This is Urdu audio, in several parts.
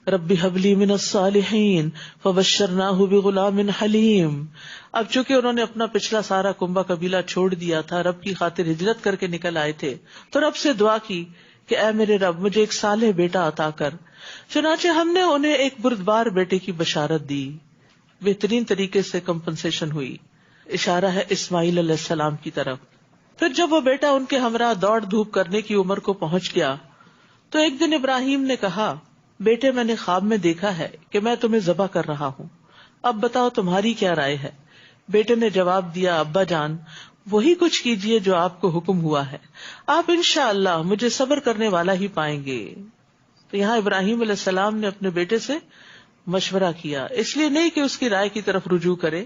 رب هب لی من الصالحین فبشرناہ بغلام حلیم. اب چونکہ انہوں نے اپنا پچھلا سارا کنبہ قبیلہ چھوڑ دیا تھا، رب کی خاطر ہجرت کر کے نکل آئے تھے، تو رب سے دعا کی کہ اے میرے رب مجھے ایک صالح بیٹا عطا کر. چنانچہ ہم نے انہیں ایک بردبار بیٹے کی بشارت دی. بہترین طریقے سے کمپنسیشن ہوئی. اشارہ ہے اسماعیل علیہ السلام کی طرف. پھر جب وہ بیٹا ان کے ہمراہ دوڑ دھوپ کرنے کی عمر کو پہنچ گیا تو ایک دن ابراہیم نے کہا، بیٹے میں نے خواب میں دیکھا ہے کہ میں تمہیں ذبح کر رہا ہوں، اب بتاؤ تمہاری کیا رائے ہے؟ بیٹے نے جواب دیا، ابا جان وہی کچھ کیجئے جو آپ کو حکم ہوا ہے، آپ انشاءاللہ مجھے صبر کرنے والا ہی پائیں گے. تو یہاں ابراہیم علیہ السلام نے اپنے بیٹے سے مشورہ کیا، اس لیے نہیں کہ اس کی رائے کی طرف رجوع کرے،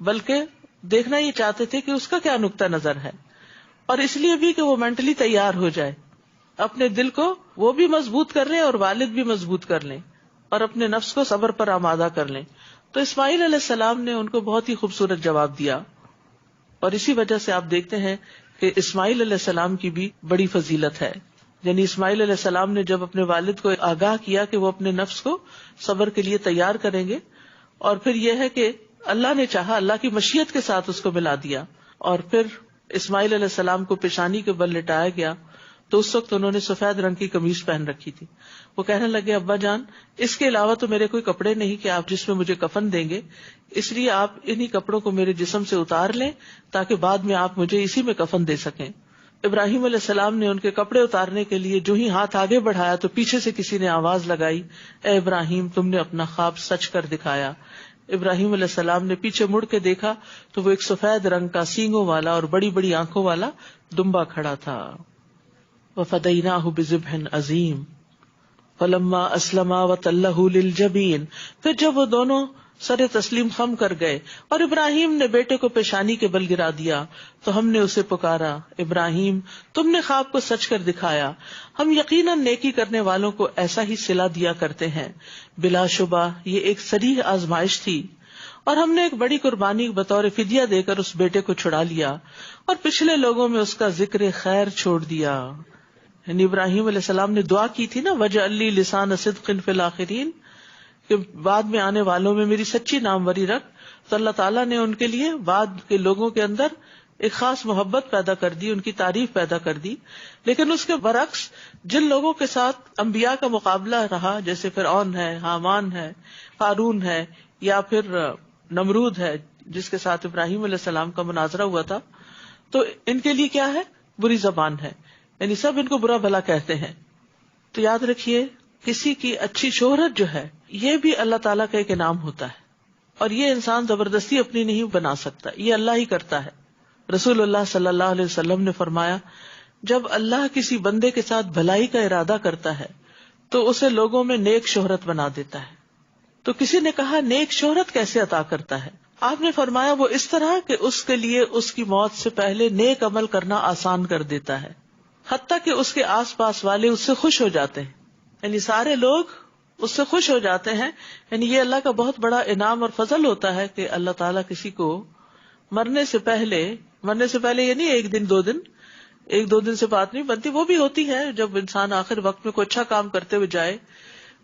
بلکہ دیکھنا یہ چاہتے تھے کہ اس کا کیا نقطہ نظر ہے، اور اس لیے بھی کہ وہ مینٹلی تیار ہو جائے، اپنے دل کو وہ بھی مضبوط کر لیں اور والد بھی مضبوط کر لیں اور اپنے نفس کو صبر پر آمادہ کر لیں. تو اسماعیل علیہ السلام نے ان کو بہت ہی خوبصورت جواب دیا، اور اسی وجہ سے آپ دیکھتے ہیں کہ اسماعیل علیہ السلام کی بھی بڑی فضیلت ہے. یعنی اسماعیل علیہ السلام نے جب اپنے والد کو آگاہ کیا کہ وہ اپنے نفس کو صبر کے لیے تیار کریں گے، اور پھر یہ ہے کہ اللہ نے چاہا، اللہ کی مشیت کے ساتھ اس کو ملا دیا، اور پھر اسماعیل علیہ السلام کو پیشانی کے بل لٹایا گیا تو اس وقت انہوں نے سفید رنگ کی قمیص پہن رکھی تھی. وہ کہنے لگے، ابا جان اس کے علاوہ تو میرے کوئی کپڑے نہیں کہ آپ جس میں مجھے کفن دیں گے، اس لیے آپ انہی کپڑوں کو میرے جسم سے اتار لیں تاکہ بعد میں آپ مجھے اسی میں کفن دے سکیں. ابراہیم علیہ السلام نے ان کے کپڑے اتارنے کے لیے جو ہی ہاتھ آگے بڑھایا تو پیچھے سے کسی نے آواز لگائی، اے ابراہیم تم نے اپنا خواب سچ کر دکھایا. ابراہیم علیہ السلام نے پیچھے مڑ کے دیکھا تو وہ ایک سفید رنگ کا سینگوں والا اور بڑی بڑی آنکھوں والا دمبا کھڑا تھا. وَفَدَيْنَاهُ بِذِبْحٍ عَظِيمٍ فَلَمَّا أَسْلَمَا وَتَلَّهُ لِلْجَبِينِ. پھر جب وہ دونوں سر تسلیم خم کر گئے اور ابراہیم نے بیٹے کو پیشانی کے بل گرا دیا تو ہم نے اسے پکارا، ابراہیم تم نے خواب کو سچ کر دکھایا، ہم یقیناً نیکی کرنے والوں کو ایسا ہی صلہ دیا کرتے ہیں. بلا شبہ یہ ایک صریح آزمائش تھی، اور ہم نے ایک بڑی قربانی بطور فدیہ دے کر اس بیٹے کو چھڑا لیا اور پچھلے لوگوں میں اس کا ذکر خیر چھوڑ دیا. یعنی ابراہیم علیہ السلام نے دعا کی تھی نا، وَجْعَلْ لِي لِسَانَ صِدْقٍ فِي الْآخِرِينَ، کہ بعد میں آنے والوں میں میری سچی ناموری رکھ. تو اللہ تعالیٰ نے ان کے لیے بعد کے لوگوں کے اندر ایک خاص محبت پیدا کر دی، ان کی تعریف پیدا کر دی. لیکن اس کے برعکس جن لوگوں کے ساتھ انبیاء کا مقابلہ رہا، جیسے فرعون ہے، حامان ہے، قارون ہے، یا پھر نمرود ہے جس کے ساتھ ابراہیم علیہ السلام کا مناظرہ ہوا تھا، تو ان کے لیے کیا ہے؟ بری زبان ہے، یعنی سب ان کو برا بھلا کہتے ہیں. تو یاد رکھیے کسی کی اچھی شہرت جو ہے یہ بھی اللہ تعالیٰ کا ایک انعام ہوتا ہے، اور یہ انسان زبردستی اپنی نہیں بنا سکتا، یہ اللہ ہی کرتا ہے. رسول اللہ صلی اللہ علیہ وسلم نے فرمایا، جب اللہ کسی بندے کے ساتھ بھلائی کا ارادہ کرتا ہے تو اسے لوگوں میں نیک شہرت بنا دیتا ہے. تو کسی نے کہا نیک شہرت کیسے عطا کرتا ہے؟ آپ نے فرمایا وہ اس طرح کہ اس کے لیے اس کی موت سے پہلے نیک عمل کرنا آسان کر دیتا ہے، حتیٰ کہ اس کے آس پاس والے اس سے خوش ہو جاتے ہیں، یعنی سارے لوگ اس سے خوش ہو جاتے ہیں. یعنی یہ اللہ کا بہت بڑا انعام اور فضل ہوتا ہے کہ اللہ تعالیٰ کسی کو مرنے سے پہلے یہ نہیں ایک دو دن سے بات نہیں بنتی، وہ بھی ہوتی ہے جب انسان آخر وقت میں کوئی اچھا کام کرتے ہوئے جائے،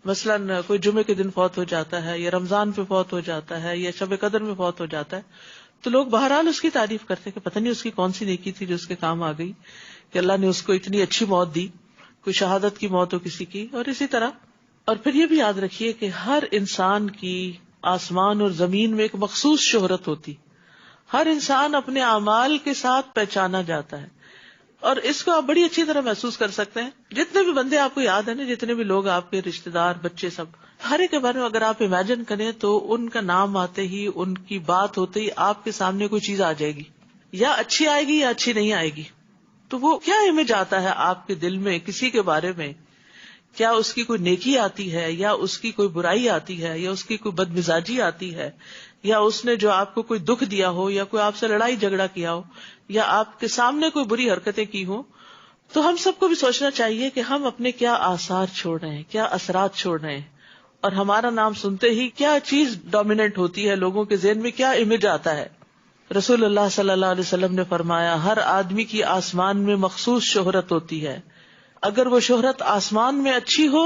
مثلاً کوئی جمعے کے دن فوت ہو جاتا ہے یا رمضان پہ فوت ہو جاتا ہے یا شب قدر میں فوت ہو جاتا ہے، تو لوگ بہرحال اس کی تعریف کرتے کہ پتہ نہیں اس کی کون سی نیکی تھی جو اس کے کام آ گئی کہ اللہ نے اس کو اتنی اچھی موت دی، کوئی شہادت کی موت ہو کسی کی، اور اسی طرح. اور پھر یہ بھی یاد رکھیے کہ ہر انسان کی آسمان اور زمین میں ایک مخصوص شہرت ہوتی، ہر انسان اپنے اعمال کے ساتھ پہچانا جاتا ہے، اور اس کو آپ بڑی اچھی طرح محسوس کر سکتے ہیں. جتنے بھی بندے آپ کو یاد ہیں نا، جتنے بھی لوگ آپ کے رشتے دار، بچے، سب، ہر ایک کے بارے میں اگر آپ امیجن کریں تو ان کا نام آتے ہی، ان کی بات ہوتے ہی آپ کے سامنے کوئی چیز آ جائے گی، یا اچھی آئے گی یا اچھی نہیں آئے گی. تو وہ کیا امیج آتا ہے آپ کے دل میں کسی کے بارے میں؟ کیا اس کی کوئی نیکی آتی ہے، یا اس کی کوئی برائی آتی ہے، یا اس کی کوئی بدمزاجی آتی ہے، یا اس نے جو آپ کو کوئی دکھ دیا ہو، یا کوئی آپ سے لڑائی جھگڑا کیا ہو، یا آپ کے سامنے کوئی بری حرکتیں کی ہوں؟ تو ہم سب کو بھی سوچنا چاہیے کہ ہم اپنے کیا آثار چھوڑ رہے ہیں، کیا اثرات چھوڑ رہے ہیں، اور ہمارا نام سنتے ہی کیا چیز ڈومیننٹ ہوتی ہے، لوگوں کے ذہن میں کیا امیج آتا ہے. رسول اللہ صلی اللہ علیہ وسلم نے فرمایا، ہر آدمی کی آسمان میں مخصوص شہرت ہوتی ہے، اگر وہ شہرت آسمان میں اچھی ہو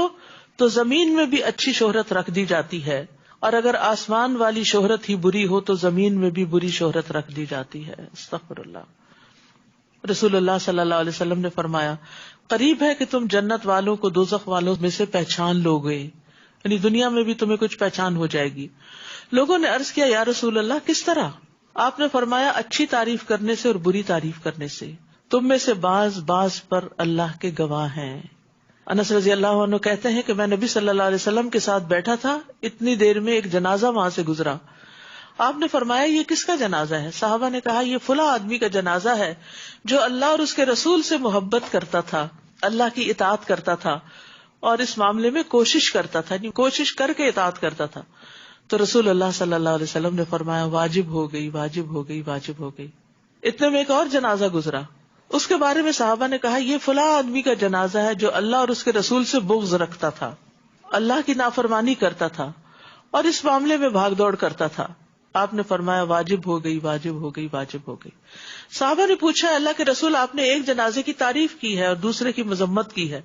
تو زمین میں بھی اچھی شہرت رکھ دی جاتی ہے، اور اگر آسمان والی شہرت ہی بری ہو تو زمین میں بھی بری شہرت رکھ دی جاتی ہے. استغفر اللہ. رسول اللہ صلی اللہ علیہ وسلم نے فرمایا قریب ہے کہ تم جنت والوں کو دوزخ والوں میں سے پہچان لو گے، یعنی دنیا میں بھی تمہیں کچھ پہچان ہو جائے گی. لوگوں نے عرض کیا یا رسول اللہ کس طرح؟ آپ نے فرمایا اچھی تعریف کرنے سے اور بری تعریف کرنے سے. تم میں سے بعض پر اللہ کے گواہ ہیں. انس رضی اللہ عنہ کہتے ہیں کہ میں نبی صلی اللہ علیہ وسلم کے ساتھ بیٹھا تھا، اتنی دیر میں ایک جنازہ وہاں سے گزرا. آپ نے فرمایا یہ کس کا جنازہ ہے؟ صحابہ نے کہا یہ فلاں آدمی کا جنازہ ہے جو اللہ اور اس کے رسول سے محبت کرتا تھا، اللہ کی اطاعت کرتا تھا اور اس معاملے میں کوشش کرتا تھا، یعنی کوشش کر کے اطاعت کرتا تھا. تو رسول اللہ صلی اللہ علیہ وسلم نے فرمایا واجب ہو گئی، واجب ہو گئی، واجب ہو گئی. اتنے میں ایک اور جنازہ گزرا، اس کے بارے میں صحابہ نے کہا یہ فلاں آدمی کا جنازہ ہے جو اللہ اور اس کے رسول سے بغض رکھتا تھا، اللہ کی نافرمانی کرتا تھا اور اس معاملے میں بھاگ دوڑ کرتا تھا. آپ نے فرمایا واجب ہو گئی، واجب ہو گئی، واجب ہو گئی. صحابہ نے پوچھا اللہ کے رسول آپ نے ایک جنازے کی تعریف کی ہے اور دوسرے کی مذمت کی ہے،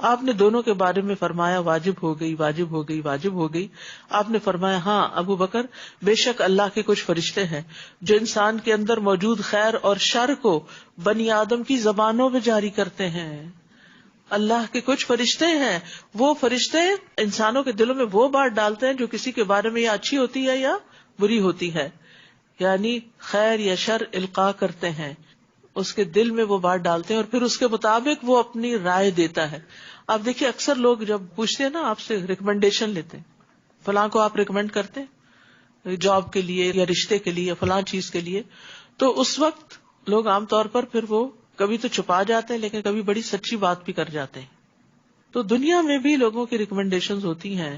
آپ نے دونوں کے بارے میں فرمایا واجب ہو گئی، واجب ہو گئی، واجب ہو گئی. آپ نے فرمایا ہاں ابو بکر، بے شک اللہ کے کچھ فرشتے ہیں جو انسان کے اندر موجود خیر اور شر کو بنی آدم کی زبانوں میں جاری کرتے ہیں. اللہ کے کچھ فرشتے ہیں، وہ فرشتے انسانوں کے دلوں میں وہ بات ڈالتے ہیں جو کسی کے بارے میں یا اچھی ہوتی ہے یا بری ہوتی ہے، یعنی خیر یا شر القاء کرتے ہیں، اس کے دل میں وہ بات ڈالتے ہیں اور پھر اس کے مطابق وہ اپنی رائے دیتا ہے. آپ دیکھیے اکثر لوگ جب پوچھتے ہیں نا آپ سے ریکمنڈیشن لیتے ہیں، فلاں کو آپ ریکمینڈ کرتے ہیں جاب کے لیے یا رشتے کے لیے یا فلاں چیز کے لیے، تو اس وقت لوگ عام طور پر پھر وہ کبھی تو چھپا جاتے ہیں لیکن کبھی بڑی سچی بات بھی کر جاتے ہیں. تو دنیا میں بھی لوگوں کی ریکمنڈیشنز ہوتی ہیں،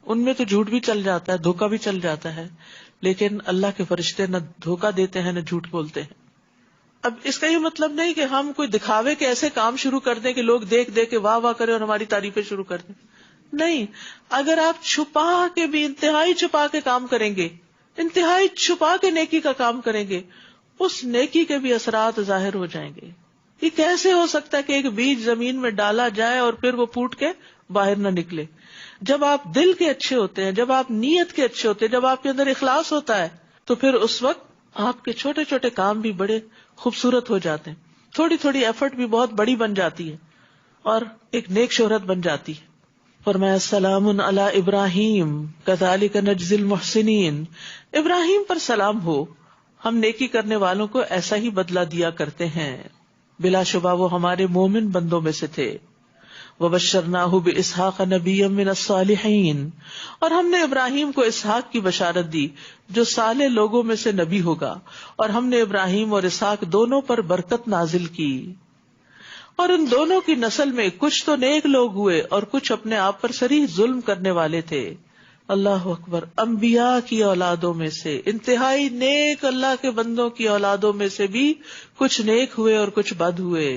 ان میں تو جھوٹ بھی چل جاتا ہے، دھوکا بھی چل جاتا ہے، لیکن اللہ کے فرشتے نہ دھوکا دیتے ہیں نہ جھوٹ بولتے ہیں. اب اس کا یہ مطلب نہیں کہ ہم کوئی دکھاوے کے ایسے کام شروع کر دیں کہ لوگ دیکھ دیکھ کے واہ واہ کریں اور ہماری تعریفیں شروع کر دیں. نہیں، اگر آپ چھپا کے بھی انتہائی چھپا کے کام کریں گے، انتہائی چھپا کے نیکی کا کام کریں گے، اس نیکی کے بھی اثرات ظاہر ہو جائیں گے. یہ کیسے ہو سکتا ہے کہ ایک بیج زمین میں ڈالا جائے اور پھر وہ پھوٹ کے باہر نہ نکلے؟ جب آپ دل کے اچھے ہوتے ہیں، جب آپ نیت کے اچھے ہوتے ہیں، جب آپ کے اندر اخلاص ہوتا ہے، تو پھر اس وقت آپ کے چھوٹے چھوٹے کام بھی بڑے خوبصورت ہو جاتے ہیں. تھوڑی تھوڑی ایفرٹ بھی بہت بڑی بن جاتی ہے اور ایک نیک شہرت بن جاتی ہے. فرمایا سلام علی ابراہیم کذالک نجزی المحسنین، ابراہیم پر سلام ہو، ہم نیکی کرنے والوں کو ایسا ہی بدلہ دیا کرتے ہیں، بلا شبہ وہ ہمارے مومن بندوں میں سے تھے. وبشرناہ باسحاق نبیا من الصالحین، اور ہم نے ابراہیم کو اسحاق کی بشارت دی جو صالح لوگوں میں سے نبی ہوگا، اور ہم نے ابراہیم اور اسحاق دونوں پر برکت نازل کی، اور ان دونوں کی نسل میں کچھ تو نیک لوگ ہوئے اور کچھ اپنے آپ پر صریح ظلم کرنے والے تھے. اللہ اکبر. انبیاء کی اولادوں میں سے، انتہائی نیک اللہ کے بندوں کی اولادوں میں سے بھی کچھ نیک ہوئے اور کچھ بد ہوئے،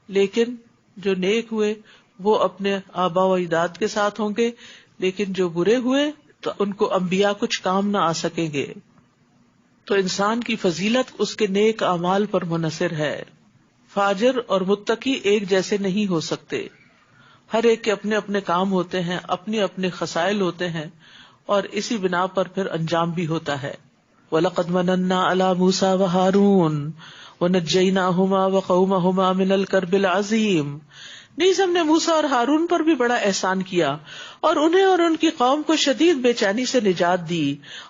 لیکن جو نیک ہوئے وہ اپنے آبا و اجداد کے ساتھ ہوں گے، لیکن جو برے ہوئے تو ان کو انبیاء کچھ کام نہ آ سکیں گے. تو انسان کی فضیلت اس کے نیک اعمال پر منحصر ہے. فاجر اور متقی ایک جیسے نہیں ہو سکتے، ہر ایک کے اپنے اپنے کام ہوتے ہیں، اپنے اپنے خصائل ہوتے ہیں، اور اسی بنا پر پھر انجام بھی ہوتا ہے. وَلَقَدْ مَنَنَّا عَلَى مُوسَى وَهَارُونَ وَنَجَّيْنَاهُمَا وَقَوْمَهُمَا مِنَ الْكَرْبِ الْعَظِيمِ. نیز ہم نے موسیٰ اور ہارون پر بھی بڑا احسان کیا اور انہیں اور ان کی قوم کو شدید بے چینی سے نجات دی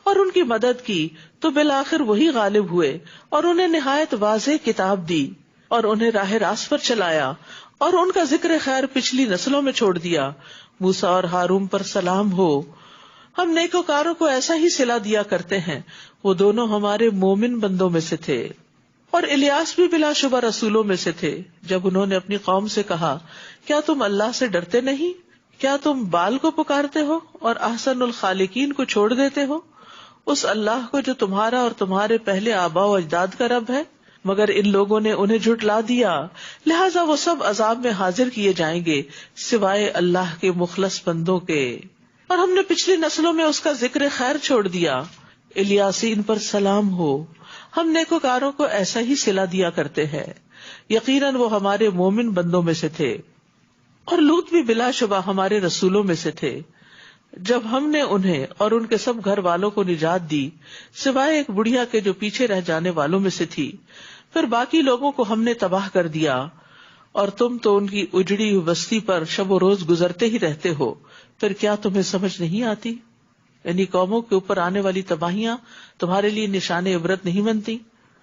اور ان کی مدد کی، تو بالآخر وہی غالب ہوئے اور انہیں نہایت واضح کتاب دی اور انہیں راہ راست پر چلایا اور ان کا ذکر خیر پچھلی نسلوں میں چھوڑ دیا. موسیٰ اور ہارون پر سلام ہو، ہم نیکوکاروں کو ایسا ہی صلہ دیا کرتے ہیں، وہ دونوں ہمارے مومن بندوں میں سے تھے. اور الیاس بھی بلا شبہ رسولوں میں سے تھے. جب انہوں نے اپنی قوم سے کہا کیا تم اللہ سے ڈرتے نہیں؟ کیا تم بال کو پکارتے ہو اور احسن الخالقین کو چھوڑ دیتے ہو، اس اللہ کو جو تمہارا اور تمہارے پہلے آباء و اجداد کا رب ہے؟ مگر ان لوگوں نے انہیں جھٹلا دیا، لہٰذا وہ سب عذاب میں حاضر کیے جائیں گے سوائے اللہ کے مخلص بندوں کے. اور ہم نے پچھلی نسلوں میں اس کا ذکر خیر چھوڑ دیا. الیاسین پر سلام ہو، ہم نیکوکاروں کو ایسا ہی صلہ دیا کرتے ہیں، یقیناً وہ ہمارے مومن بندوں میں سے تھے. اور لوط بھی بلا شبہ ہمارے رسولوں میں سے تھے. جب ہم نے انہیں اور ان کے سب گھر والوں کو نجات دی سوائے ایک بڑھیا کے جو پیچھے رہ جانے والوں میں سے تھی، پھر باقی لوگوں کو ہم نے تباہ کر دیا، اور تم تو ان کی اجڑی ہوئی بستی پر شب و روز گزرتے ہی رہتے ہو، پھر کیا تمہیں سمجھ نہیں آتی؟ یعنی قوموں کے اوپر آنے والی تباہیاں تمہارے لیے نشان عبرت نہیں بنتی؟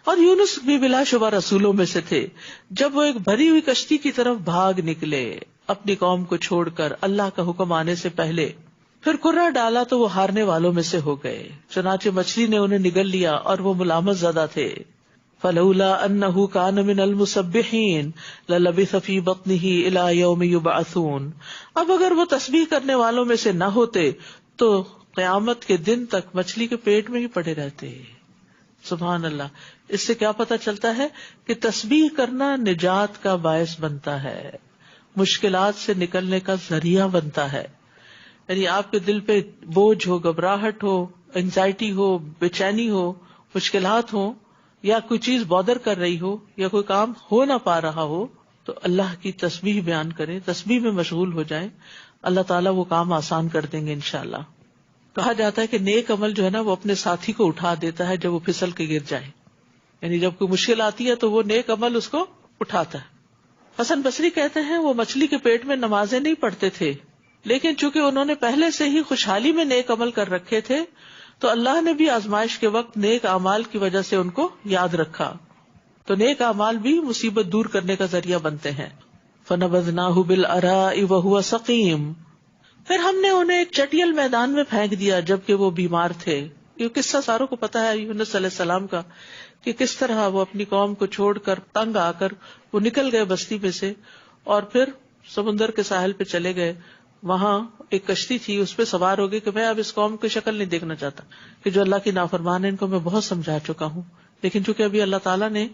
اور یونس بھی بلا شبہ رسولوں میں سے تھے. جب وہ ایک بھری ہوئی کشتی کی طرف بھاگ نکلے اپنی قوم کو چھوڑ کر اللہ کا حکم آنے سے پہلے، پھر کرہ ڈالا تو وہ ہارنے والوں میں سے ہو گئے، چنانچہ مچھلی نے انہیں نگل لیا اور وہ ملامت زدہ تھے. فلولا انہ کان من المسبحین للبث فی بطنہ الی یوم یبعثون. اب اگر وہ تسبیح کرنے والوں میں سے نہ ہوتے تو قیامت کے دن تک مچھلی کے پیٹ میں ہی پڑے رہتے. سبحان اللہ. اس سے کیا پتہ چلتا ہے کہ تسبیح کرنا نجات کا باعث بنتا ہے، مشکلات سے نکلنے کا ذریعہ بنتا ہے. یعنی آپ کے دل پہ بوجھ ہو، گھبراہٹ ہو، انزائٹی ہو، بے چینی ہو، مشکلات ہو، یا کوئی چیز بودر کر رہی ہو، یا کوئی کام ہو نہ پا رہا ہو، تو اللہ کی تسبیح بیان کریں، تسبیح میں مشغول ہو جائیں، اللہ تعالیٰ وہ کام آسان کر دیں گے انشاءاللہ. کہا جاتا ہے کہ نیک عمل جو ہے نا وہ اپنے ساتھی کو اٹھا دیتا ہے جب وہ پھسل کے گر جائے. یعنی جب کوئی مشکل آتی ہے تو وہ نیک عمل اس کو اٹھاتا ہے. حسن بصری کہتے ہیں وہ مچھلی کے پیٹ میں نمازیں نہیں پڑھتے تھے، لیکن چونکہ انہوں نے پہلے سے ہی خوشحالی میں نیک عمل کر رکھے تھے تو اللہ نے بھی آزمائش کے وقت نیک اعمال کی وجہ سے ان کو یاد رکھا. تو نیک اعمال بھی مصیبت دور کرنے کا ذریعہ بنتے ہیں. فَنَبَذْنَاهُ بِالْعَرَاءِ وَهُوَ سَقِيمٌ. پھر ہم نے انہیں ایک چٹیل میدان میں پھینک دیا جبکہ وہ بیمار تھے. یہ قصہ ساروں کو پتا ہے یونس علیہ السلام کا، کہ کس طرح وہ اپنی قوم کو چھوڑ کر تنگ آ کر وہ نکل گئے بستی میں سے اور پھر سمندر کے ساحل پہ چلے گئے. وہاں ایک کشتی تھی، اس پہ سوار ہو گئے کہ میں اب اس قوم کی شکل نہیں دیکھنا چاہتا کہ جو اللہ کی نافرمان ہے، ان کو میں بہت سمجھا چکا ہوں. لیکن چونکہ ابھی اللہ تعالیٰ نے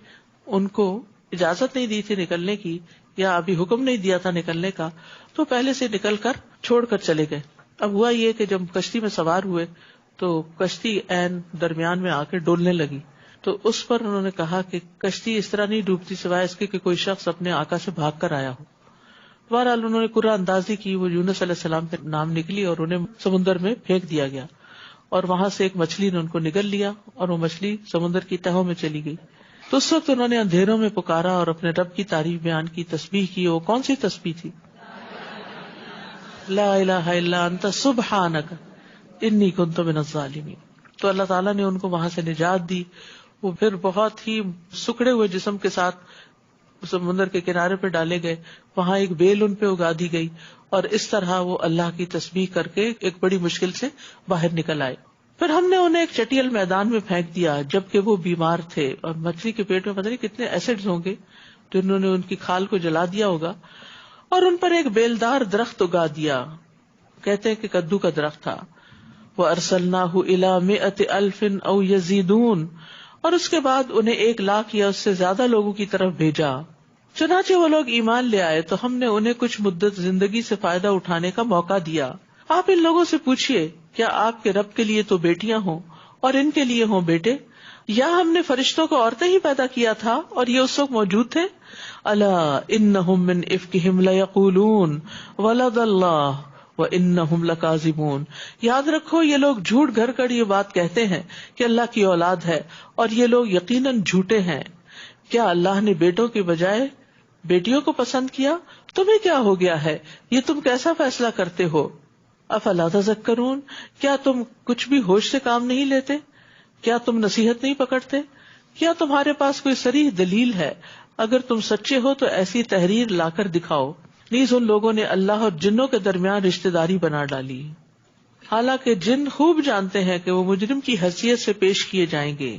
ان کو اجازت نہیں دی تھی نکلنے کی، یا ابھی حکم نہیں دیا تھا نکلنے کا، تو پہلے سے نکل کر چھوڑ کر چلے گئے. اب ہوا یہ کہ جب کشتی میں سوار ہوئے تو کشتی عین درمیان میں آ کے ڈولنے لگی. تو اس پر انہوں نے کہا کہ کشتی اس طرح نہیں ڈوبتی سوائے اس کے کہ کوئی شخص اپنے آقا سے بھاگ کر آیا ہو. بہرحال انہوں نے قرآن اندازی کی، وہ یونس علیہ السلام کے نام نکلی اور انہیں سمندر میں پھینک دیا گیا، اور وہاں سے ایک مچھلی نے ان کو نگل لیا اور وہ مچھلی سمندر کی تہوں میں چلی گئی. تو اس وقت انہوں نے اندھیروں میں پکارا اور اپنے رب کی تعریف بیان کی، تسبیح کی. وہ کون سی تسبیح تھی؟ لا الہ الا انت سبحانک انی کنت من الظالمین. تو اللہ تعالیٰ نے ان کو وہاں سے نجات دی. وہ پھر بہت ہی سکڑے ہوئے جسم کے ساتھ سمندر کے کنارے پہ ڈالے گئے، وہاں ایک بیل ان پہ اگا دی گئی، اور اس طرح وہ اللہ کی تسبیح کر کے ایک بڑی مشکل سے باہر نکل آئے. پھر ہم نے انہیں ایک چٹیل میدان میں پھینک دیا جبکہ وہ بیمار تھے، اور مچھلی کے پیٹ میں پتہ نہیں کتنے ایسڈز ہوں گے جنہوں نے ان کی کھال کو جلا دیا ہوگا، اور ان پر ایک بیلدار درخت اگا دیا. کہتے ہیں کہ کدو کا درخت تھا. وَأَرْسَلْنَاهُ إِلَى 100,000 أَوْ يَزِيدُونَ. اور اس کے بعد انہیں 1,00,000 یا اس سے زیادہ لوگوں کی طرف بھیجا. چنانچہ وہ لوگ ایمان لے آئے تو ہم نے انہیں کچھ مدت زندگی سے فائدہ اٹھانے کا موقع دیا. آپ ان لوگوں سے پوچھئے کیا آپ کے رب کے لیے تو بیٹیاں ہوں اور ان کے لیے ہوں بیٹے، یا ہم نے فرشتوں کو عورتیں ہی پیدا کیا تھا اور یہ اس وقت موجود تھے؟ الا انہم من افکہم لیقولون ولد اللہ وانہم لکاذبون. یاد رکھو یہ لوگ جھوٹ گھڑ کر یہ بات کہتے ہیں کہ اللہ کی اولاد ہے، اور یہ لوگ یقیناً جھوٹے ہیں. کیا اللہ نے بیٹوں کے بجائے بیٹیوں کو پسند کیا؟ تمہیں کیا ہو گیا ہے؟ یہ تم کیسا فیصلہ کرتے ہو؟ افلا تذکرون. کیا تم کچھ بھی ہوش سے کام نہیں لیتے؟ کیا تم نصیحت نہیں پکڑتے؟ کیا تمہارے پاس کوئی صریح دلیل ہے؟ اگر تم سچے ہو تو ایسی تحریر لا کر دکھاؤ. نیز ان لوگوں نے اللہ اور جنوں کے درمیان رشتہ داری بنا ڈالی، حالانکہ جن خوب جانتے ہیں کہ وہ مجرم کی حیثیت سے پیش کیے جائیں گے.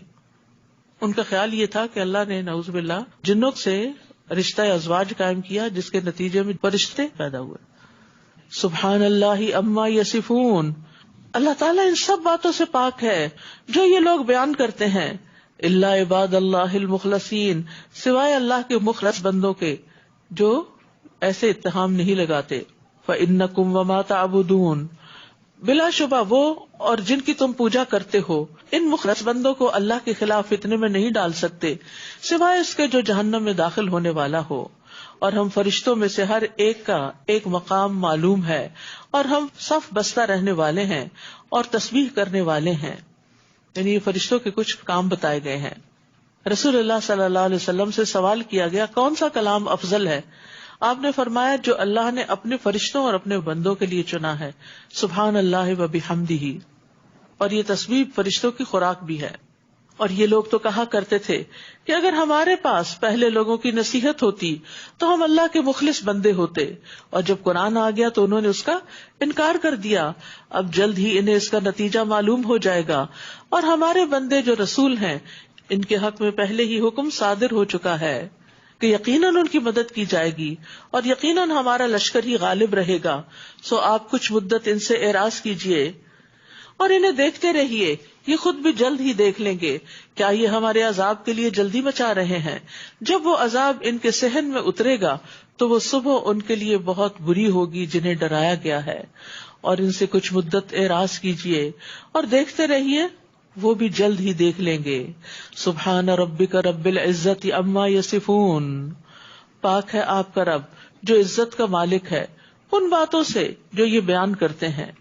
ان کا خیال یہ تھا کہ اللہ نے نعوذ باللہ جنوں سے رشتہ ازواج قائم کیا، جس کے نتیجے میں فرشتے پیدا ہوئے. سبحان اللہ اما یصفون. اللہ تعالیٰ ان سب باتوں سے پاک ہے جو یہ لوگ بیان کرتے ہیں. الا عباد اللہ المخلصین. سوائے اللہ کے مخلص بندوں کے جو ایسے اتہام نہیں لگاتے. فإنکم وما تعبدون. بلا شبہ وہ اور جن کی تم پوجا کرتے ہو ان مخلص بندوں کو اللہ کے خلاف فتنے میں نہیں ڈال سکتے، سوائے اس کے جو جہنم میں داخل ہونے والا ہو. اور ہم فرشتوں میں سے ہر ایک کا ایک مقام معلوم ہے، اور ہم صف بستہ رہنے والے ہیں اور تسبیح کرنے والے ہیں. یعنی یہ فرشتوں کے کچھ کام بتائے گئے ہیں. رسول اللہ صلی اللہ علیہ وسلم سے سوال کیا گیا کون سا کلام افضل ہے؟ آپ نے فرمایا جو اللہ نے اپنے فرشتوں اور اپنے بندوں کے لیے چنا ہے، سبحان اللہ و بحمدہ. اور یہ تسبیح فرشتوں کی خوراک بھی ہے. اور یہ لوگ تو کہا کرتے تھے کہ اگر ہمارے پاس پہلے لوگوں کی نصیحت ہوتی تو ہم اللہ کے مخلص بندے ہوتے، اور جب قرآن آ گیا تو انہوں نے اس کا انکار کر دیا. اب جلد ہی انہیں اس کا نتیجہ معلوم ہو جائے گا، اور ہمارے بندے جو رسول ہیں ان کے حق میں پہلے ہی حکم صادر ہو چکا ہے کہ یقیناً ان کی مدد کی جائے گی، اور یقیناً ہمارا لشکر ہی غالب رہے گا. سو آپ کچھ مدت ان سے اعراض کیجئے اور انہیں دیکھتے رہیے، یہ خود بھی جلد ہی دیکھ لیں گے. کیا یہ ہمارے عذاب کے لیے جلدی مچا رہے ہیں؟ جب وہ عذاب ان کے صحن میں اترے گا تو وہ صبح ان کے لیے بہت بری ہوگی جنہیں ڈرایا گیا ہے. اور ان سے کچھ مدت اعراض کیجئے اور دیکھتے رہیے، وہ بھی جلد ہی دیکھ لیں گے. سبحان ربک رب العزت عما یصفون، پاک ہے آپ کا رب جو عزت کا مالک ہے ان باتوں سے جو یہ بیان کرتے ہیں.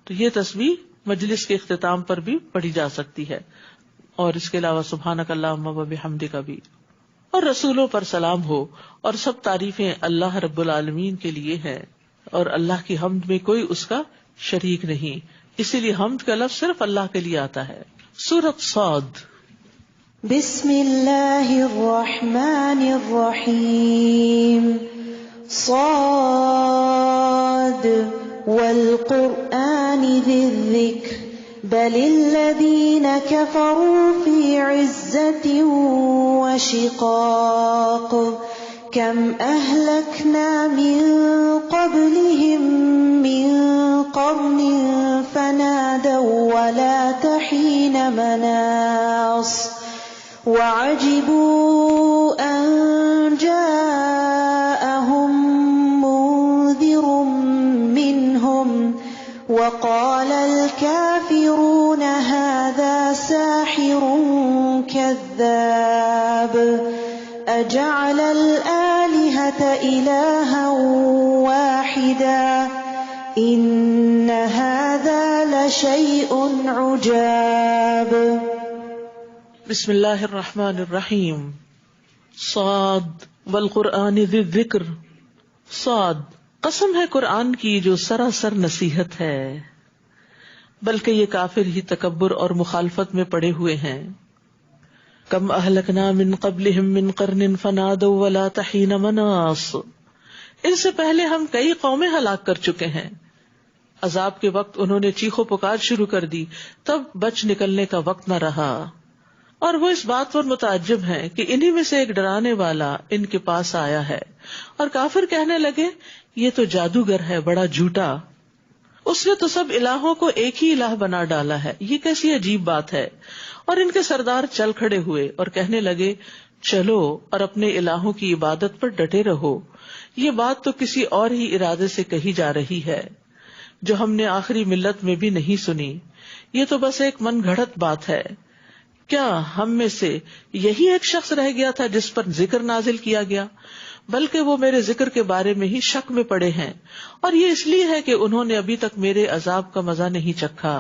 تو یہ تسبیح مجلس کے اختتام پر بھی پڑھی جا سکتی ہے، اور اس کے علاوہ سبحانک اللہم و بحمدک بھی. اور رسولوں پر سلام ہو، اور سب تعریفیں اللہ رب العالمین کے لیے ہیں، اور اللہ کی حمد میں کوئی اس کا شریک نہیں، اسی لیے حمد کا لفظ صرف اللہ کے لیے آتا ہے. سورۃ صاد. بسم اللہ الرحمن الرحیم. صاد والقرآن ذی الذکر بل الذین کفروا فی عزة وشقاق کم اہلکنا من قبلہم من قرن فنادوا ولا تحین مناص وعجبوا ان جاءهم منذر منهم وقال الكافرون هذا ساحر كذاب أجعل الآلهة إلها واحدا إن هذا لشيء عجاب. بسم اللہ الرحمن الرحیم. صاد والقرآن ذی الذکر. صاد، قسم ہے قرآن کی جو سراسر نصیحت ہے، بلکہ یہ کافر ہی تکبر اور مخالفت میں پڑے ہوئے ہیں. کم اہلکنا من قبلہم من قرن فنادوا ولا تحین مناص. ان سے پہلے ہم کئی قومیں ہلاک کر چکے ہیں، عذاب کے وقت انہوں نے چیخو پکار شروع کر دی، تب بچ نکلنے کا وقت نہ رہا. اور وہ اس بات پر متعجب ہیں کہ انہی میں سے ایک ڈرانے والا ان کے پاس آیا ہے. اور کافر کہنے لگے یہ تو جادوگر ہے بڑا جھوٹا، اس نے تو سب الہوں کو ایک ہی الہ بنا ڈالا ہے، یہ کیسی عجیب بات ہے. اور ان کے سردار چل کھڑے ہوئے اور کہنے لگے چلو اور اپنے الہوں کی عبادت پر ڈٹے رہو، یہ بات تو کسی اور ہی ارادے سے کہی جا رہی ہے جو ہم نے آخری ملت میں بھی نہیں سنی. یہ تو بس ایک من گھڑت بات ہے. کیا ہم میں سے یہی ایک شخص رہ گیا تھا جس پر ذکر نازل کیا گیا؟ بلکہ وہ میرے ذکر کے بارے میں ہی شک میں پڑے ہیں، اور یہ اس لیے ہے کہ انہوں نے ابھی تک میرے عذاب کا مزہ نہیں چکھا.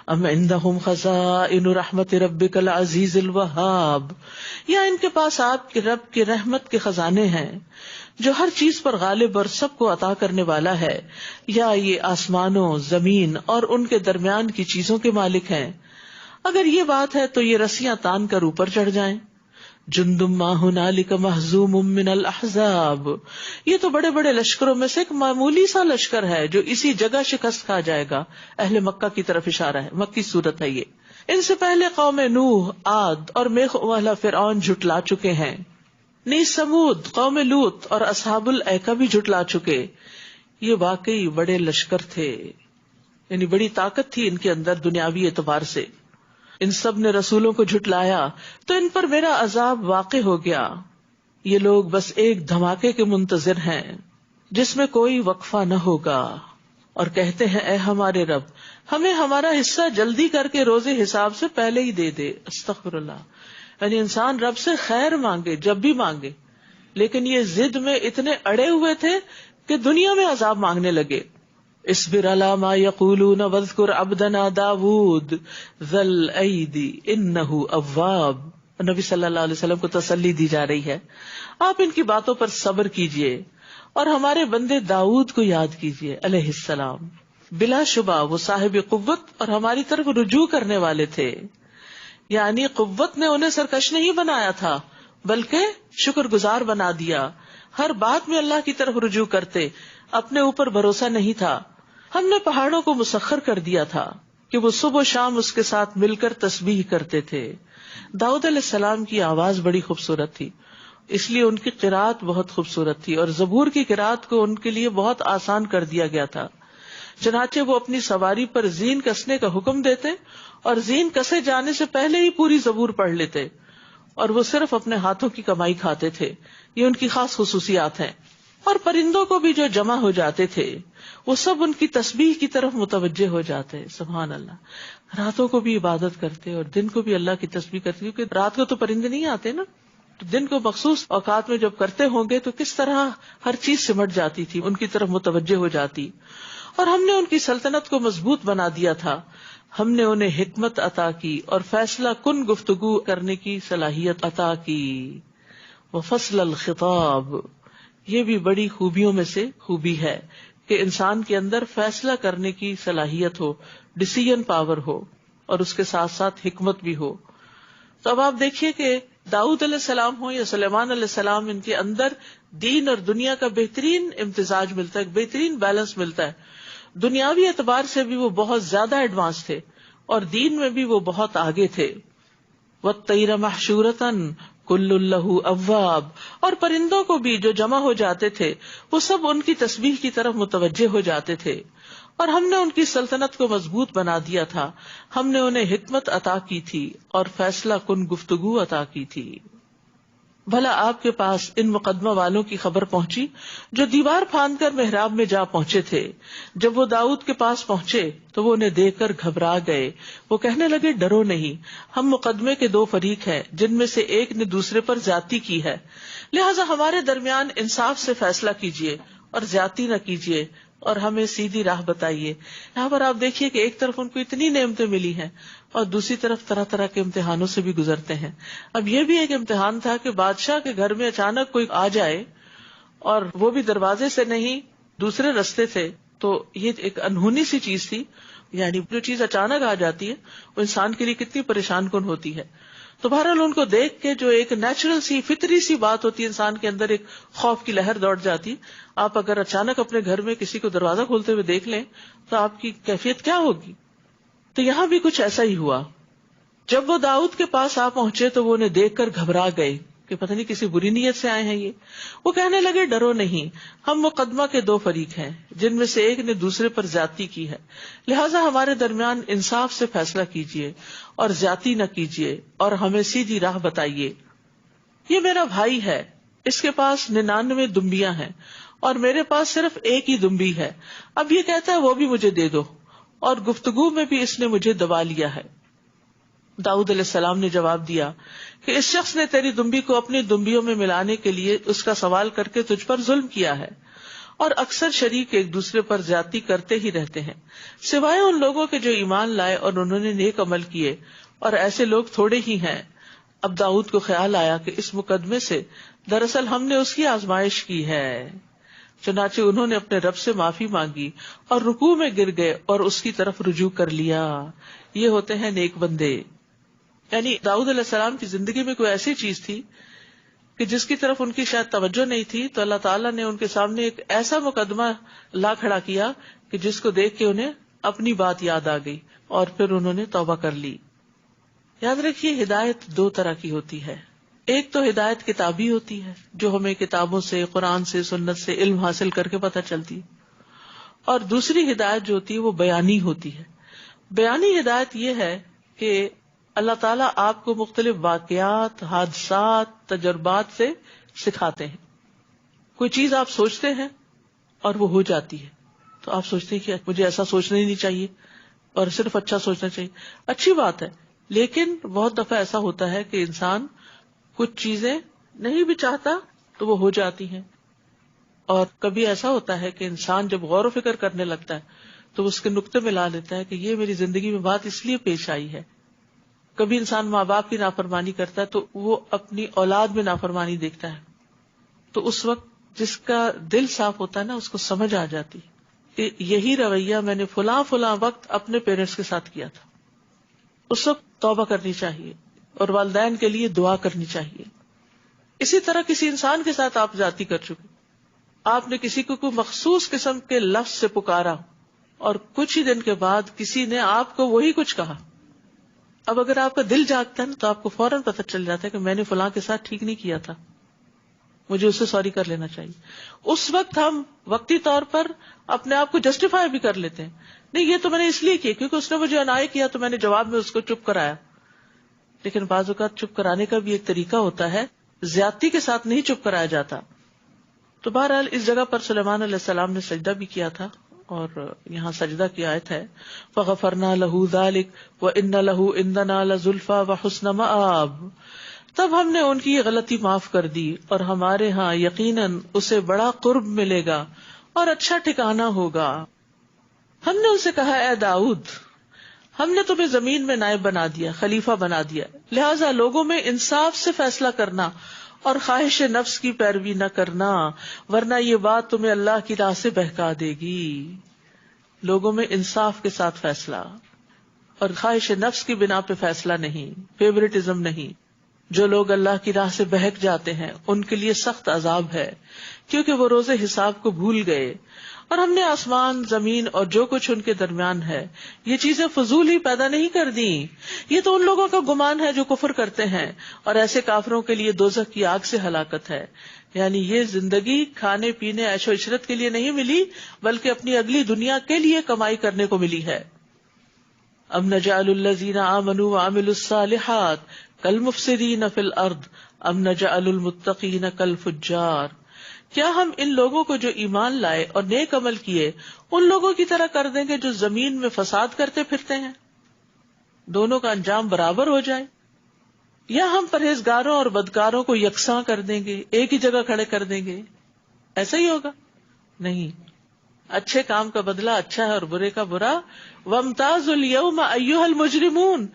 ام عندہم خزائن رحمت ربک العزیز الوہاب، یا ان کے پاس آپ کے رب کے رحمت کے خزانے ہیں جو ہر چیز پر غالب اور سب کو عطا کرنے والا ہے، یا یہ آسمانوں، زمین اور ان کے درمیان کی چیزوں کے مالک ہیں. اگر یہ بات ہے تو یہ رسیاں تان کر اوپر چڑھ جائیں. جندم ما ہنالک مہزوم من الاحزاب، یہ تو بڑے بڑے لشکروں میں سے ایک معمولی سا لشکر ہے جو اسی جگہ شکست کھا جائے گا. اہل مکہ کی طرف اشارہ ہے، مکی صورت ہے یہ. ان سے پہلے قوم نوح، عاد اور میخ والا فرعون جھٹلا چکے ہیں. نیز سمود، قوم لوط اور اصحاب الایکہ بھی جھٹلا چکے. یہ واقعی بڑے لشکر تھے، یعنی بڑی طاقت تھی ان کے اندر دنیاوی اعتبار سے. ان سب نے رسولوں کو جھٹلایا تو ان پر میرا عذاب واقع ہو گیا. یہ لوگ بس ایک دھماکے کے منتظر ہیں جس میں کوئی وقفہ نہ ہوگا، اور کہتے ہیں اے ہمارے رب ہمیں ہمارا حصہ جلدی کر کے روز حساب سے پہلے ہی دے دے. استغفر اللہ. یعنی انسان رب سے خیر مانگے جب بھی مانگے، لیکن یہ ضد میں اتنے اڑے ہوئے تھے کہ دنیا میں عذاب مانگنے لگے. اصبر علی ما یقولون واذکر عبدنا داود ذی الایدی انہ اواب. نبی صلی اللہ علیہ وسلم کو تسلی دی جا رہی ہے، آپ ان کی باتوں پر صبر کیجئے اور ہمارے بندے داؤد کو یاد کیجئے علیہ السلام. بلا شبہ وہ صاحب قوت اور ہماری طرف رجوع کرنے والے تھے. یعنی قوت نے انہیں سرکش نہیں بنایا تھا بلکہ شکر گزار بنا دیا. ہر بات میں اللہ کی طرف رجوع کرتے، اپنے اوپر بھروسہ نہیں تھا. ہم نے پہاڑوں کو مسخر کر دیا تھا کہ وہ صبح و شام اس کے ساتھ مل کر تسبیح کرتے تھے. داؤد علیہ السلام کی آواز بڑی خوبصورت تھی، اس لیے ان کی قرات بہت خوبصورت تھی اور زبور کی قرات کو ان کے لیے بہت آسان کر دیا گیا تھا. چنانچہ وہ اپنی سواری پر زین کسنے کا حکم دیتے اور زین کسے جانے سے پہلے ہی پوری زبور پڑھ لیتے، اور وہ صرف اپنے ہاتھوں کی کمائی کھاتے تھے. یہ ان کی خاص خصوصیات ہیں. اور پرندوں کو بھی جو جمع ہو جاتے تھے وہ سب ان کی تسبیح کی طرف متوجہ ہو جاتے. سبحان اللہ. راتوں کو بھی عبادت کرتے اور دن کو بھی اللہ کی تسبیح کرتے، کیونکہ رات کو تو پرندے نہیں آتے نا، تو دن کو مخصوص اوقات میں جب کرتے ہوں گے تو کس طرح ہر چیز سمٹ جاتی تھی، ان کی طرف متوجہ ہو جاتی. اور ہم نے ان کی سلطنت کو مضبوط بنا دیا تھا. ہم نے انہیں حکمت عطا کی اور فیصلہ کن گفتگو کرنے کی صلاحیت عطا کی. وفصل الخطاب، یہ بھی بڑی خوبیوں میں سے خوبی ہے کہ انسان کے اندر فیصلہ کرنے کی صلاحیت ہو، ڈیسیژن پاور ہو، اور اس کے ساتھ ساتھ حکمت بھی ہو. تو اب آپ دیکھیے کہ داؤد علیہ السلام ہو یا سلیمان علیہ السلام، ان کے اندر دین اور دنیا کا بہترین امتزاج ملتا ہے، بہترین بیلنس ملتا ہے. دنیاوی اعتبار سے بھی وہ بہت زیادہ ایڈوانس تھے اور دین میں بھی وہ بہت آگے تھے. وَالطَّيْرَ مَحْشُورَةً كُلٌّ لَهُ أَوَّابٌ، اور پرندوں کو بھی جو جمع ہو جاتے تھے وہ سب ان کی تسبیح کی طرف متوجہ ہو جاتے تھے. اور ہم نے ان کی سلطنت کو مضبوط بنا دیا تھا. ہم نے انہیں حکمت عطا کی تھی اور فیصلہ کن گفتگو عطا کی تھی. بھلا آپ کے پاس ان مقدمہ والوں کی خبر پہنچی جو دیوار پھاند کر محراب میں جا پہنچے تھے؟ جب وہ داؤد کے پاس پہنچے تو وہ انہیں دیکھ کر گھبرا گئے. وہ کہنے لگے ڈرو نہیں، ہم مقدمے کے دو فریق ہیں جن میں سے ایک نے دوسرے پر زیادتی کی ہے، لہٰذا ہمارے درمیان انصاف سے فیصلہ کیجیے اور زیادتی نہ کیجیے اور ہمیں سیدھی راہ بتائیے. یہاں پر آپ دیکھیے کہ ایک طرف ان کو اتنی نعمتیں ملی ہیں اور دوسری طرف طرح طرح کے امتحانوں سے بھی گزرتے ہیں. اب یہ بھی ایک امتحان تھا کہ بادشاہ کے گھر میں اچانک کوئی آ جائے اور وہ بھی دروازے سے نہیں دوسرے رستے سے، تو یہ ایک انہونی سی چیز تھی. یعنی جو چیز اچانک آ جاتی ہے وہ انسان کے لیے کتنی پریشان کن ہوتی ہے. تو بہرحال ان کو دیکھ کے جو ایک نیچرل سی فطری سی بات ہوتی ہے، انسان کے اندر ایک خوف کی لہر دوڑ جاتی. آپ اگر اچانک اپنے گھر میں کسی کو دروازہ کھولتے ہوئے دیکھ لیں تو آپ کی کیفیت کیا ہوگی؟ تو یہاں بھی کچھ ایسا ہی ہوا. جب وہ داؤد کے پاس آ پہنچے تو وہ انہیں دیکھ کر گھبرا گئے کہ پتہ نہیں کسی بری نیت سے آئے ہیں یہ. وہ کہنے لگے ڈرو نہیں، ہم مقدمہ کے دو فریق ہیں جن میں سے ایک نے دوسرے پر زیادتی کی ہے، لہٰذا ہمارے درمیان انصاف سے فیصلہ کیجیے اور زیادتی نہ کیجیے اور ہمیں سیدھی راہ بتائیے. یہ میرا بھائی ہے، اس کے پاس 99 دمبیاں ہیں اور میرے پاس صرف ایک ہی دمبی ہے. اب یہ کہتا ہے وہ بھی مجھے دے دو، اور گفتگو میں بھی اس نے مجھے دبا لیا ہے. داؤد علیہ السلام نے جواب دیا کہ اس شخص نے تیری دمبی کو اپنی دمبیوں میں ملانے کے لیے اس کا سوال کر کے تجھ پر ظلم کیا ہے، اور اکثر شریک ایک دوسرے پر زیادتی کرتے ہی رہتے ہیں سوائے ان لوگوں کے جو ایمان لائے اور انہوں نے نیک عمل کیے، اور ایسے لوگ تھوڑے ہی ہیں. اب داؤد کو خیال آیا کہ اس مقدمے سے دراصل ہم نے اس کی آزمائش کی ہے. چنانچہ انہوں نے اپنے رب سے معافی مانگی اور رکوع میں گر گئے اور اس کی طرف رجوع کر لیا. یہ ہوتے ہیں نیک بندے. یعنی داؤد علیہ السلام کی زندگی میں کوئی ایسی چیز تھی کہ جس کی طرف ان کی شاید توجہ نہیں تھی، تو اللہ تعالیٰ نے ان کے سامنے ایک ایسا مقدمہ لا کھڑا کیا کہ جس کو دیکھ کے انہیں اپنی بات یاد آ گئی اور پھر انہوں نے توبہ کر لی. یاد رکھیے ہدایت دو طرح کی ہوتی ہے. ایک تو ہدایت کتابی ہوتی ہے جو ہمیں کتابوں سے، قرآن سے، سنت سے علم حاصل کر کے پتہ چلتی، اور دوسری ہدایت جو ہوتی ہے وہ بیانی ہوتی ہے. بیانی ہدایت یہ ہے کہ اللہ تعالیٰ آپ کو مختلف واقعات، حادثات، تجربات سے سکھاتے ہیں. کوئی چیز آپ سوچتے ہیں اور وہ ہو جاتی ہے تو آپ سوچتے ہیں کہ مجھے ایسا سوچنا ہی نہیں چاہیے اور صرف اچھا سوچنا چاہیے. اچھی بات ہے، لیکن بہت دفعہ ایسا ہوتا ہے کہ انسان کچھ چیزیں نہیں بھی چاہتا تو وہ ہو جاتی ہیں. اور کبھی ایسا ہوتا ہے کہ انسان جب غور و فکر کرنے لگتا ہے تو اس کے نقطے میں لا لیتا ہے کہ یہ میری زندگی میں بات اس لیے پیش آئی ہے. کبھی انسان ماں باپ کی نافرمانی کرتا ہے تو وہ اپنی اولاد میں نافرمانی دیکھتا ہے, تو اس وقت جس کا دل صاف ہوتا ہے نا, اس کو سمجھ آ جاتی کہ یہی رویہ میں نے فلاں وقت اپنے پیرنٹس کے ساتھ کیا تھا. اس وقت توبہ کرنی چاہیے اور والدین کے لیے دعا کرنی چاہیے. اسی طرح کسی انسان کے ساتھ آپ زیادتی کر چکے, آپ نے کسی کو کوئی مخصوص قسم کے لفظ سے پکارا اور کچھ ہی دن کے بعد کسی نے آپ کو وہی کچھ کہا. اب اگر آپ کا دل جاگتا ہے نا تو آپ کو فوراً پتہ چل جاتا ہے کہ میں نے فلاں کے ساتھ ٹھیک نہیں کیا تھا, مجھے اسے سوری کر لینا چاہیے. اس وقت ہم وقتی طور پر اپنے آپ کو جسٹیفائی بھی کر لیتے ہیں, نہیں یہ تو میں نے اس لیے کیا کیونکہ اس نے مجھے انائے کیا تو میں نے جواب میں اس کو چپ کرایا. لیکن بعض اوقات چپ کرانے کا بھی ایک طریقہ ہوتا ہے, زیادتی کے ساتھ نہیں چپ کرایا جاتا. تو بہرحال اس جگہ پر سلیمان علیہ السلام نے سجدہ بھی کیا تھا, اور یہاں سجدہ کی آیت ہے فَغَفَرْنَا لَهُ ذَلِكَ وَإِنَّ لَهُ عِندَنَا لَزُلْفَىٰ وَحُسْنَ مَآبٍ. تب ہم نے ان کی یہ غلطی معاف کر دی اور ہمارے ہاں یقیناً اسے بڑا قرب ملے گا اور اچھا ٹھکانہ ہوگا. ہم نے اسے کہا اے داؤد, ہم نے تمہیں زمین میں نائب بنا دیا, خلیفہ بنا دیا, لہٰذا لوگوں میں انصاف سے فیصلہ کرنا اور خواہش نفس کی پیروی نہ کرنا, ورنہ یہ بات تمہیں اللہ کی راہ سے بہکا دے گی. لوگوں میں انصاف کے ساتھ فیصلہ اور خواہش نفس کی بنا پہ فیصلہ نہیں, فیورٹزم نہیں. جو لوگ اللہ کی راہ سے بہک جاتے ہیں ان کے لیے سخت عذاب ہے, کیونکہ وہ روز حساب کو بھول گئے. اور ہم نے آسمان, زمین اور جو کچھ ان کے درمیان ہے یہ چیزیں فضول ہی پیدا نہیں کر دی. یہ تو ان لوگوں کا گمان ہے جو کفر کرتے ہیں, اور ایسے کافروں کے لیے دوزخ کی آگ سے ہلاکت ہے. یعنی یہ زندگی کھانے پینے عیش و عشرت کے لیے نہیں ملی بلکہ اپنی اگلی دنیا کے لیے کمائی کرنے کو ملی ہے. ام نجعل الذین آمنوا وعملوا الصالحات کالمفسدین فی الارض ام نجعل المتقین کالفجار. کیا ہم ان لوگوں کو جو ایمان لائے اور نیک عمل کیے ان لوگوں کی طرح کر دیں گے جو زمین میں فساد کرتے پھرتے ہیں, دونوں کا انجام برابر ہو جائے؟ یا ہم پرہیزگاروں اور بدکاروں کو یکساں کر دیں گے, ایک ہی جگہ کھڑے کر دیں گے؟ ایسا ہی ہوگا؟ نہیں. اچھے کام کا بدلہ اچھا ہے اور برے کا برا. وَامْتَازُوا الْيَوْمَ أَيُّهَا الْمُجْرِمُونَ.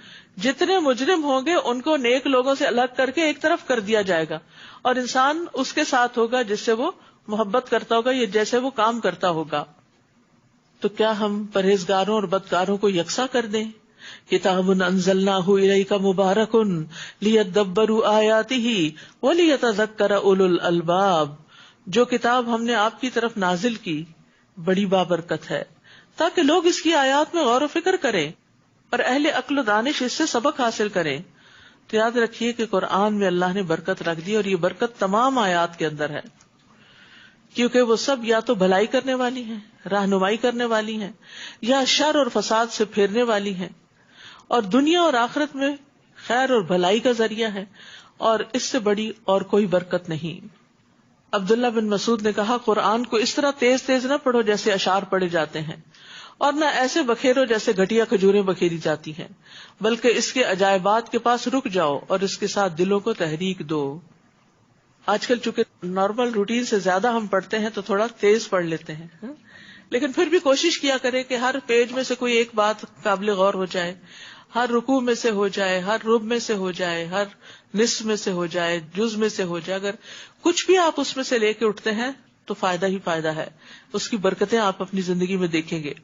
جتنے مجرم ہوں گے ان کو نیک لوگوں سے الگ کر کے ایک طرف کر دیا جائے گا, اور انسان اس کے ساتھ ہوگا جس سے وہ محبت کرتا ہوگا یا جیسے وہ کام کرتا ہوگا. تو کیا ہم پرہیزگاروں اور بدکاروں کو یکساں کر دیں؟ کتاب انزلناہ الیک مبارک لیدبروا آیاتہ ولیتذکر اولو الالباب. جو کتاب ہم نے آپ کی طرف نازل کی بڑی بابرکت ہے تاکہ لوگ اس کی آیات میں غور و فکر کریں اور اہل عقل و دانش اس سے سبق حاصل کریں. تو یاد رکھیے کہ قرآن میں اللہ نے برکت رکھ دی, اور یہ برکت تمام آیات کے اندر ہے, کیونکہ وہ سب یا تو بھلائی کرنے والی ہیں, رہنمائی کرنے والی ہیں, یا شر اور فساد سے پھیرنے والی ہیں, اور دنیا اور آخرت میں خیر اور بھلائی کا ذریعہ ہے, اور اس سے بڑی اور کوئی برکت نہیں. عبداللہ بن مسعود نے کہا قرآن کو اس طرح تیز تیز نہ پڑھو جیسے اشعار پڑھے جاتے ہیں, اور نہ ایسے بکھیرو جیسے گھٹیا کھجوریں بکھیری جاتی ہیں, بلکہ اس کے عجائبات کے پاس رک جاؤ اور اس کے ساتھ دلوں کو تحریک دو. آج کل چونکہ نارمل روٹین سے زیادہ ہم پڑھتے ہیں تو تھوڑا تیز پڑھ لیتے ہیں, لیکن پھر بھی کوشش کیا کرے کہ ہر پیج میں سے کوئی ایک بات قابل غور ہو جائے, ہر رکوع میں سے ہو جائے, ہر رب میں سے ہو جائے, ہر نصف میں سے ہو جائے, جز میں سے ہو جائے. اگر کچھ بھی آپ اس میں سے لے کے اٹھتے ہیں تو فائدہ ہی فائدہ ہے, اس کی برکتیں آپ اپنی زندگی میں دیکھیں گے.